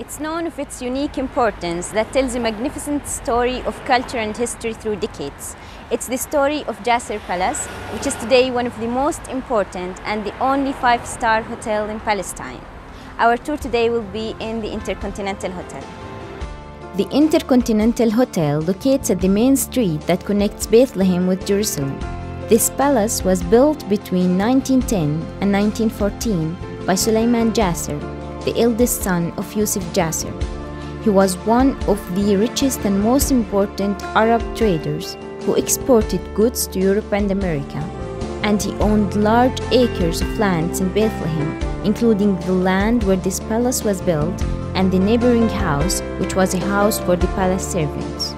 It's known for its unique importance that tells a magnificent story of culture and history through decades. It's the story of Jacir Palace, which is today one of the most important and the only five-star hotel in Palestine. Our tour today will be in the Intercontinental Hotel. The Intercontinental Hotel locates at the main street that connects Bethlehem with Jerusalem. This palace was built between 1910 and 1914 by Suleiman Jacir, the eldest son of Yusuf Jacir. He was one of the richest and most important Arab traders who exported goods to Europe and America, and he owned large acres of lands in Bethlehem, including the land where this palace was built and the neighboring house, which was a house for the palace servants.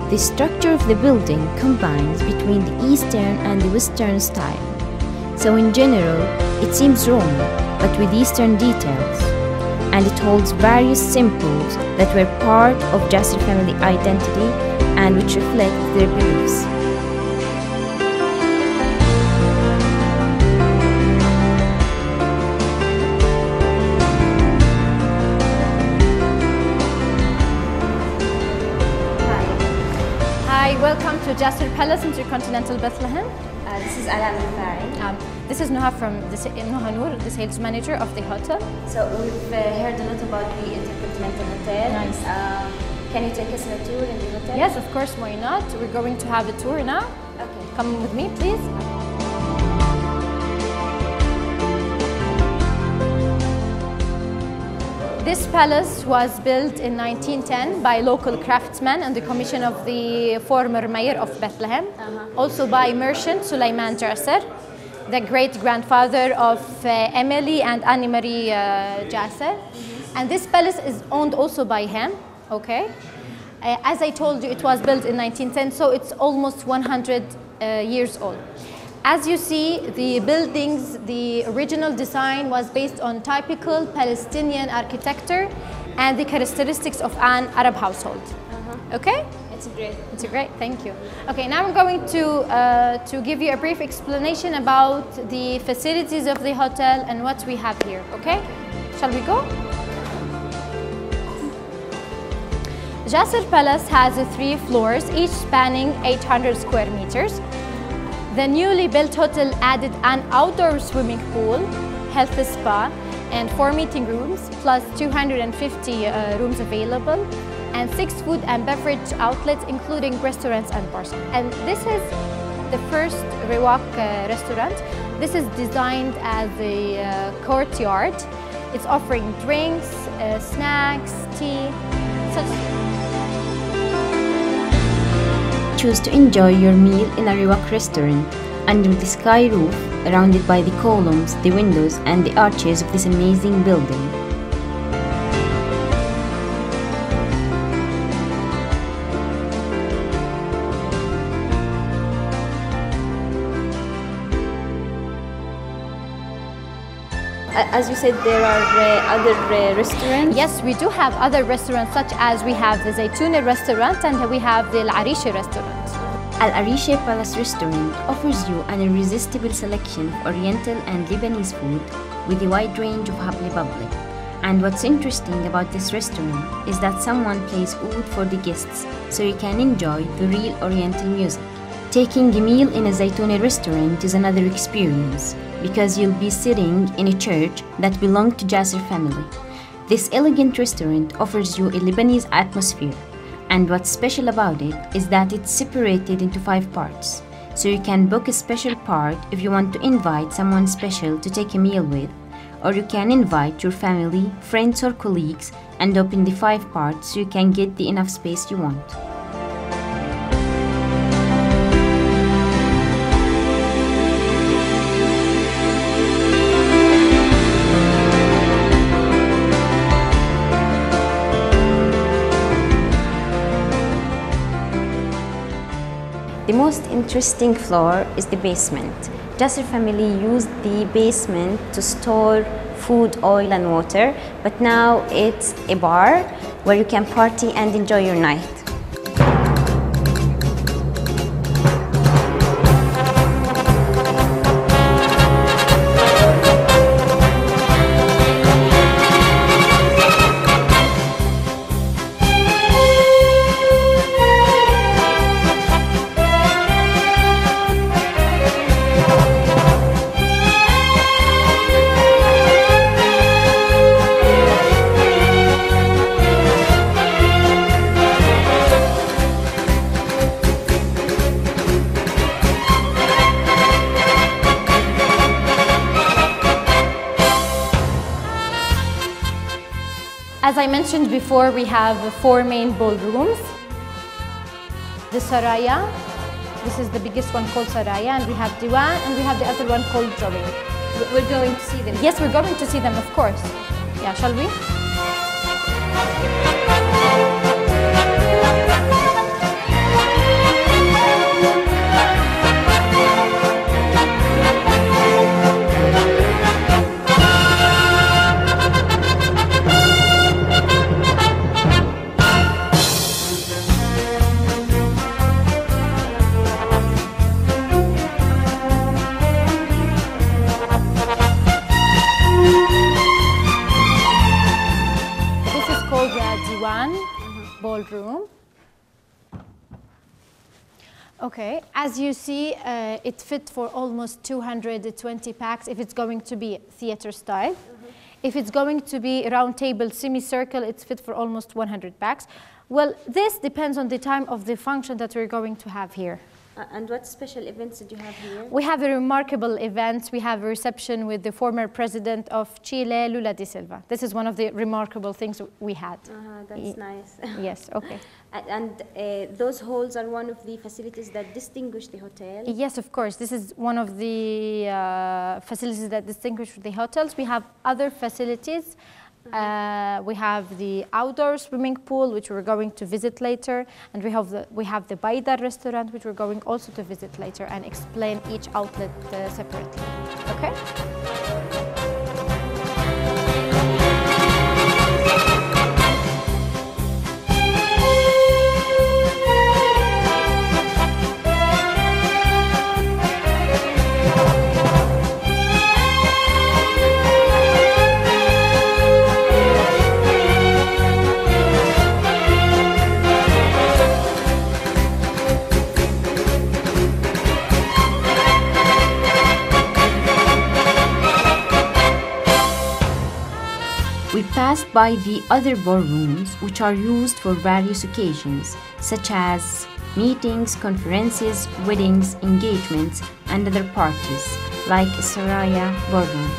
The structure of the building combines between the Eastern and the Western style. So in general, it seems Roman, but with Eastern details. And it holds various symbols that were part of Jacir family identity and which reflect their beliefs. Hi, welcome to Jacir Palace, Intercontinental Bethlehem. This is Alam Al-Fari. This is Noha from Noha Noor, the sales manager of the hotel. So we've heard a lot about the Intercontinental Hotel. Nice. Can you take us on a tour in the hotel? Yes, of course, why not? We're going to have a tour now. Okay. Come with me, please. This palace was built in 1910 by local craftsmen on the commission of the former mayor of Bethlehem, also by merchant Suleiman Jacir, the great-grandfather of Emily and Anne-Marie Jacir. And this palace is owned also by him, okay? As I told you, it was built in 1910, so it's almost 100 years old. As you see, the buildings, the original design was based on typical Palestinian architecture and the characteristics of an Arab household. Okay? It's great. It's great, thank you. Okay, now I'm going to give you a brief explanation about the facilities of the hotel and what we have here, okay? Shall we go? Jacir Palace has 3 floors, each spanning 800 square meters. The newly built hotel added an outdoor swimming pool, health spa, and 4 meeting rooms, plus 250 rooms available, and 6 food and beverage outlets, including restaurants and bars. And this is the first Rewak restaurant. This is designed as a courtyard. It's offering drinks, snacks, tea, Choose to enjoy your meal in a Rewak restaurant under the sky roof, surrounded by the columns, the windows, and the arches of this amazing building. As you said, there are other restaurants? Yes, we do have other restaurants, such as we have the Zaytuni restaurant and we have the Al-Arishi restaurant. Al-Arishi Palace Restaurant offers you an irresistible selection of Oriental and Lebanese food with a wide range of habli-babli. And what's interesting about this restaurant is that someone plays oud for the guests, so you can enjoy the real Oriental music. Taking a meal in a Zaytuni restaurant is another experience, because you'll be sitting in a church that belonged to Jacir family. This elegant restaurant offers you a Lebanese atmosphere, and what's special about it is that it's separated into 5 parts. So you can book a special part if you want to invite someone special to take a meal with, or you can invite your family, friends or colleagues and open the 5 parts so you can get the enough space you want. The most interesting floor is the basement. Jacir family used the basement to store food, oil and water, but now it's a bar where you can party and enjoy your night. As I mentioned before, we have 4 main ballrooms. The Saraya, this is the biggest one called Saraya, and we have Diwan, and we have the other one called Drawing. We're going to see them. Yes, we're going to see them, of course. Yeah, shall we? Ballroom. Okay, as you see, it fit for almost 220 packs if it's going to be theater style. If it's going to be round table semicircle, it's fit for almost 100 packs. Well, this depends on the time of the function that we're going to have here. And what special events did you have here? We have a remarkable event. We have a reception with the former president of Chile, Lula da Silva. This is one of the remarkable things we had. That's nice. Yes, okay. And those halls are one of the facilities that distinguish the hotel? Yes, of course. This is one of the facilities that distinguish the hotels. We have other facilities. We have the outdoor swimming pool, which we're going to visit later, and we have the Baida restaurant, which we're going also to visit later and explain each outlet separately. Okay? We passed by the other ballrooms, which are used for various occasions, such as meetings, conferences, weddings, engagements, and other parties, like Saraya Ballroom.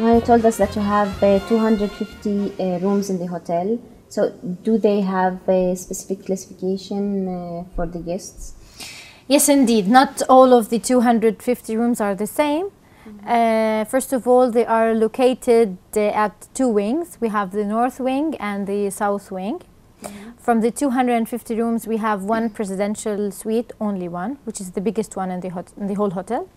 You told us that you have 250 rooms in the hotel. So do they have a specific classification for the guests? Yes, indeed. Not all of the 250 rooms are the same. First of all, they are located at 2 wings. We have the north wing and the south wing. From the 250 rooms, we have 1 presidential suite, only one, which is the biggest one in the whole hotel.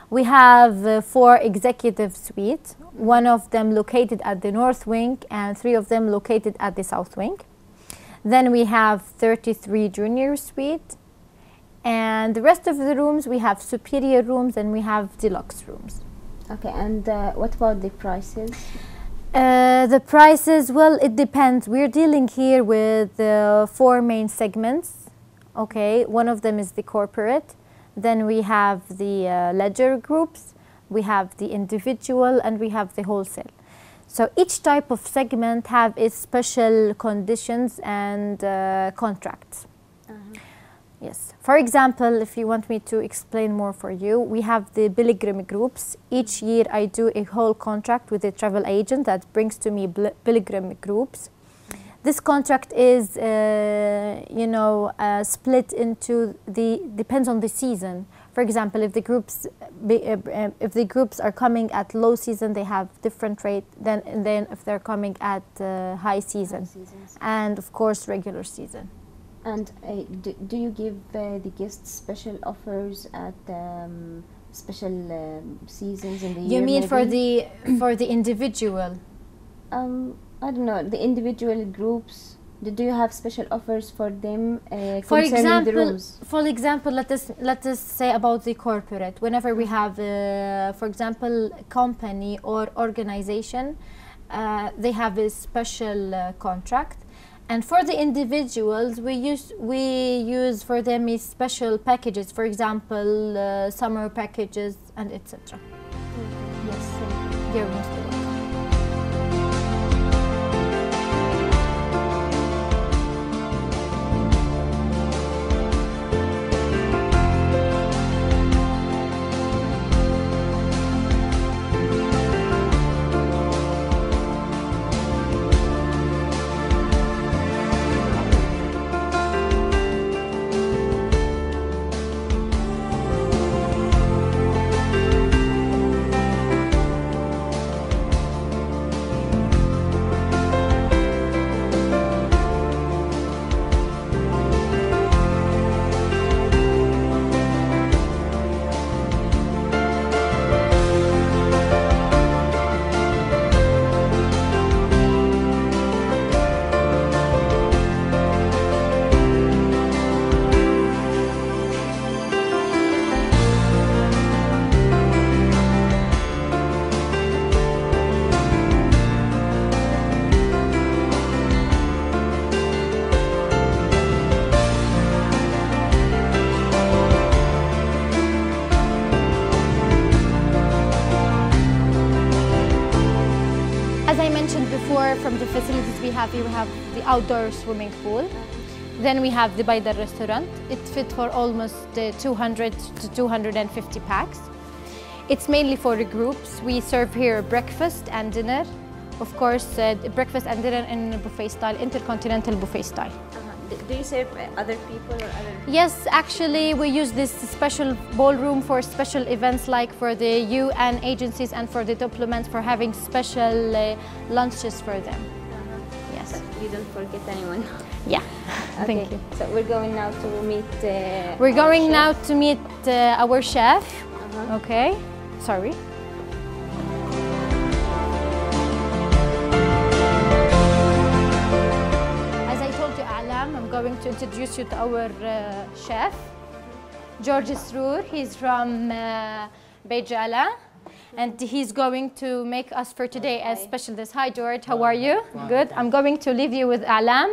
We have 4 executive suites, 1 of them located at the north wing and 3 of them located at the south wing. Then we have 33 junior suites, and the rest of the rooms we have superior rooms and we have deluxe rooms. Okay, and what about the prices? The prices, well, it depends. We're dealing here with 4 main segments. Okay, one of them is the corporate. Then we have the ledger groups, we have the individual, and we have the wholesale. So each type of segment have its special conditions and contracts. Yes. For example, if you want me to explain more for you, we have the pilgrim groups. Each year I do a whole contract with a travel agent that brings to me pilgrim groups. This contract is, split into depends on the season. For example, if the groups are coming at low season, they have different rate than if they're coming at high season, and of course regular season. And do you give the guests special offers at special seasons in the year? You mean maybe? for the individual? I don't know, the individual groups. Do you have special offers for them For concerning the rooms? For example, let us say about the corporate. Whenever we have, for example, company or organization, they have a special contract. And for the individuals, we use for them special packages. For example, summer packages and etc. Yes, you're most welcome. As I mentioned before, from the facilities we have here, we have the outdoor swimming pool. Then we have the Baida restaurant. It's fit for almost 200 to 250 packs. It's mainly for the groups. We serve here breakfast and dinner. Of course, breakfast and dinner in buffet style, Intercontinental buffet style. Do you serve other people or other? Yes, actually, we use this special ballroom for special events like for the UN agencies and for the diplomats for having special lunches for them. Yes. But you don't forget anyone. Yeah, Okay. thank you. So we're going now to meet We're our going chef. now to meet our chef. Okay, sorry. As I told you, Alam, I'm going to introduce you to our chef, George Sroor. He's from Beit Jala, and he's going to make us for today a special dish. Hi, George. How are you? Good. I'm going to leave you with Alam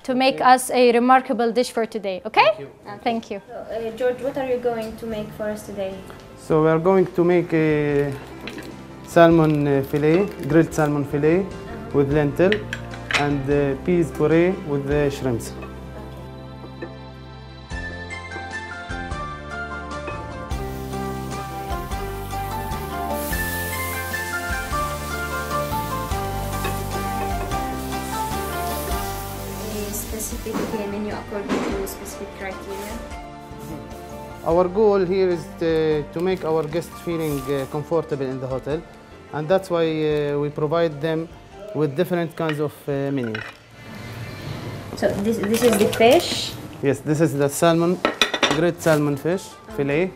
to make us a remarkable dish for today. Okay? Thank you. So, George, what are you going to make for us today? So we are going to make a salmon fillet, grilled salmon fillet with lentil and peas puree with the shrimps. A specific menu according to specific criteria? Our goal here is to make our guests feeling comfortable in the hotel, and that's why we provide them with different kinds of menu. So this is the fish. Yes, this is the salmon, grilled salmon fish fillet,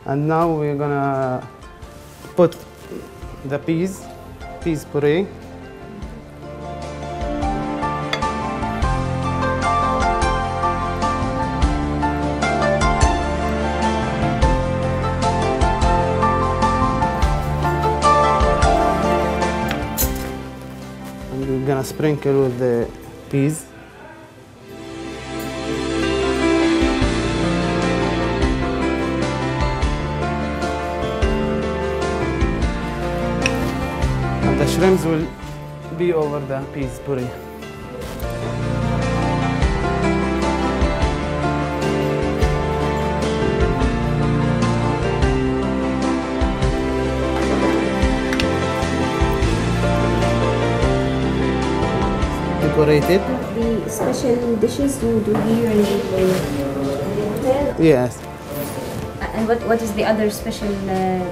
and now we're gonna put the peas puree. And we're gonna sprinkle with the peas. And the shrimps will be over the peas puree. You decorated. The special dishes you do here in the hotel? Yes. And what is the other special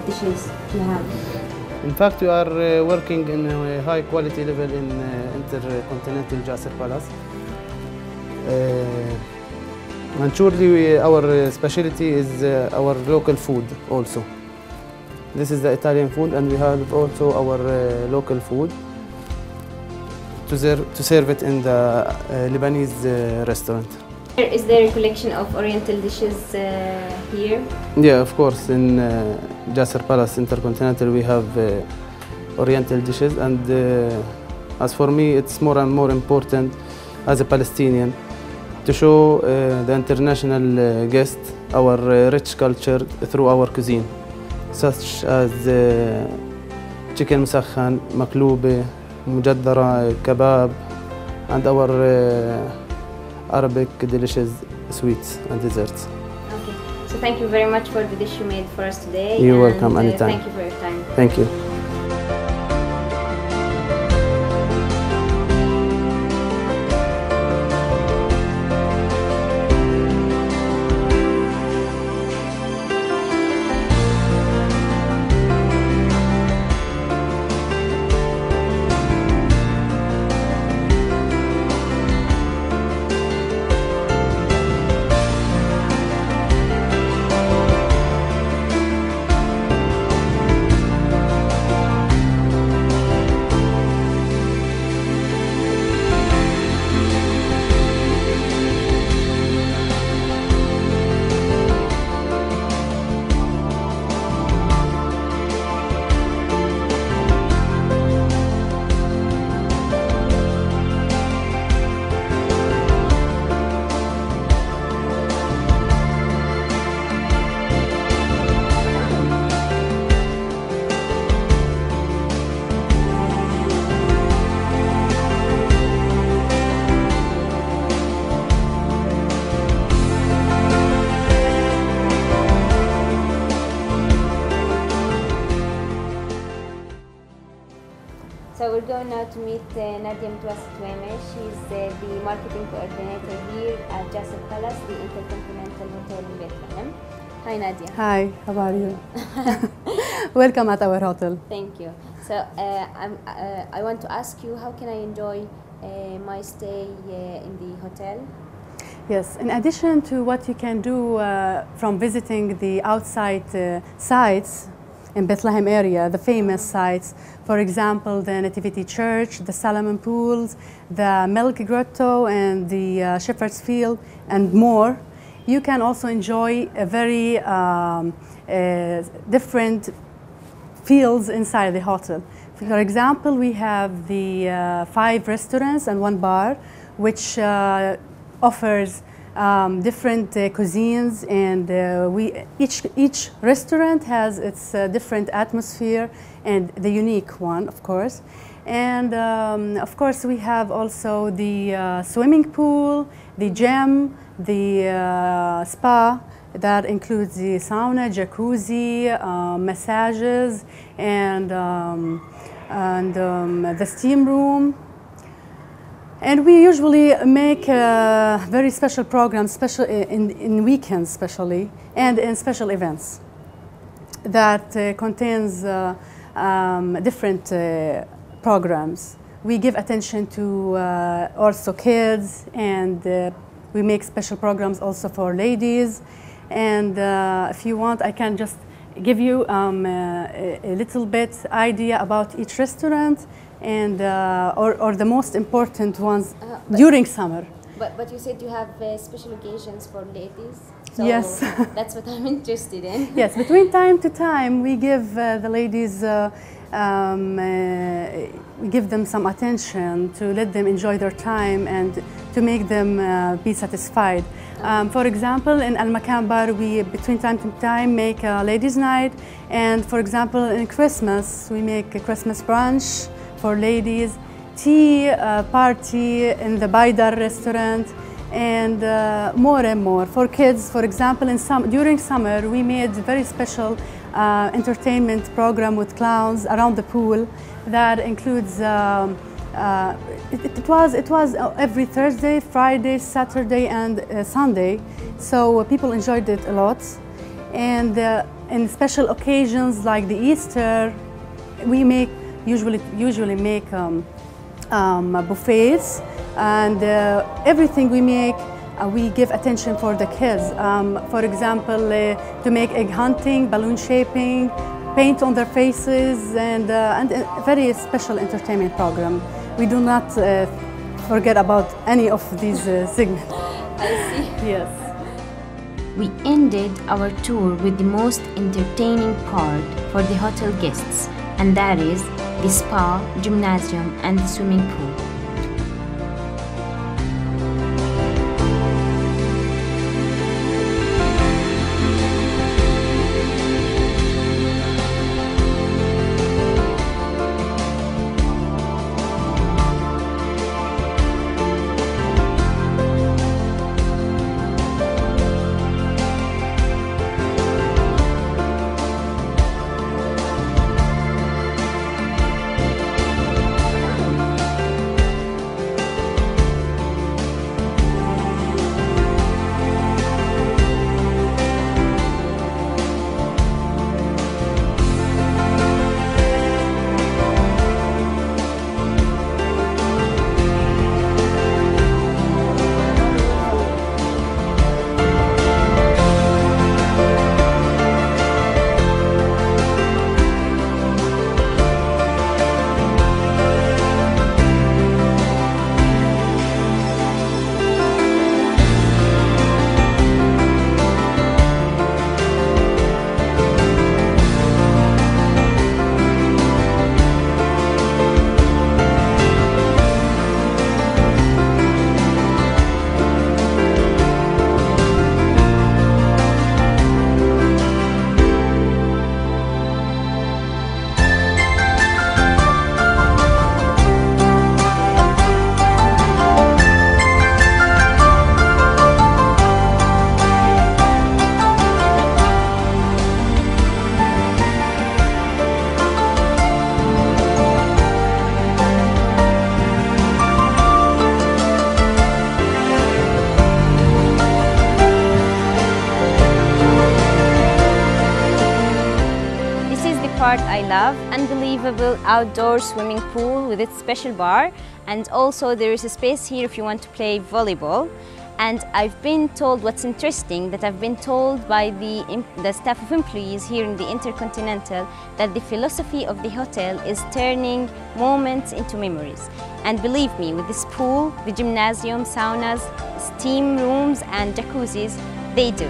dishes you have? In fact, we are working in a high quality level in Intercontinental Jacir Palace. And surely our specialty is our local food also. This is the Italian food, and we have also our local food to serve it in the Lebanese restaurant. Is there a collection of Oriental dishes here? Yeah, of course. In Jacir Palace Intercontinental, we have Oriental dishes, and as for me, it's more and more important as a Palestinian to show the international guest our rich culture through our cuisine, such as chicken مسخن, مقلوبة, مجدرة, kebab, and our Arabic delicious sweets and desserts. Okay. So thank you very much for the dish you made for us today. You're welcome, anytime. Thank you for your time. Thank you. So we're going now to meet Nadia Mtwasitweme. She's the marketing coordinator here at Jacir Palace, the Intercontinental Hotel in Bethlehem. Hi Nadia. Hi, how are you? Welcome at our hotel. Thank you. So I want to ask you, how can I enjoy my stay in the hotel? Yes, in addition to what you can do from visiting the outside sites in Bethlehem area, the famous sites, for example, the Nativity Church, the Solomon Pools, the Milk Grotto, and the Shepherd's Field, and more, you can also enjoy a very different fields inside the hotel. For example, we have the 5 restaurants and 1 bar, which offers different cuisines, and each restaurant has its different atmosphere and the unique one, of course. And of course, we have also the swimming pool, the gym, the spa that includes the sauna, jacuzzi, massages, and the steam room. And we usually make very special programs, in weekends especially, and in special events that contains different programs. We give attention to also kids, and we make special programs also for ladies. And if you want, I can just give you a little bit idea about each restaurant, and or the most important ones during summer. But you said you have special occasions for ladies. So yes. That's what I'm interested in. Yes, between time to time we give the ladies, we give them some attention to let them enjoy their time and to make them be satisfied. For example, in Al Makan Bar, we between time to time make a ladies' night, and for example, in Christmas, we make a Christmas brunch for ladies, tea party in the Baidar restaurant, and more and more. For kids, for example, during summer, we made a very special entertainment program with clowns around the pool that includes It was every Thursday, Friday, Saturday, and Sunday. So people enjoyed it a lot. And in special occasions like the Easter, we usually make buffets, and everything we make, we give attention for the kids. For example, to make egg hunting, balloon shaping, paint on their faces, and a very special entertainment program. We do not forget about any of these segments. I see. Yes. We ended our tour with the most entertaining part for the hotel guests, and that is the spa, gymnasium, and the swimming pool. Part I love, unbelievable outdoor swimming pool with its special bar, and also there is a space here if you want to play volleyball. And I've been told, what's interesting, that I've been told by the staff of employees here in the Intercontinental that the philosophy of the hotel is turning moments into memories. And believe me, with this pool, the gymnasium, saunas, steam rooms and jacuzzis, they do.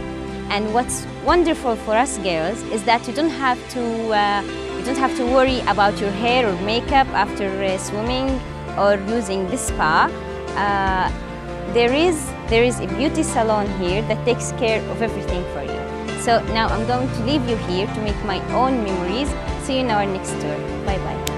And what's wonderful for us girls is that you don't have to worry about your hair or makeup after swimming or using the spa. There is a beauty salon here that takes care of everything for you. So now I'm going to leave you here to make my own memories. See you in our next tour. Bye bye.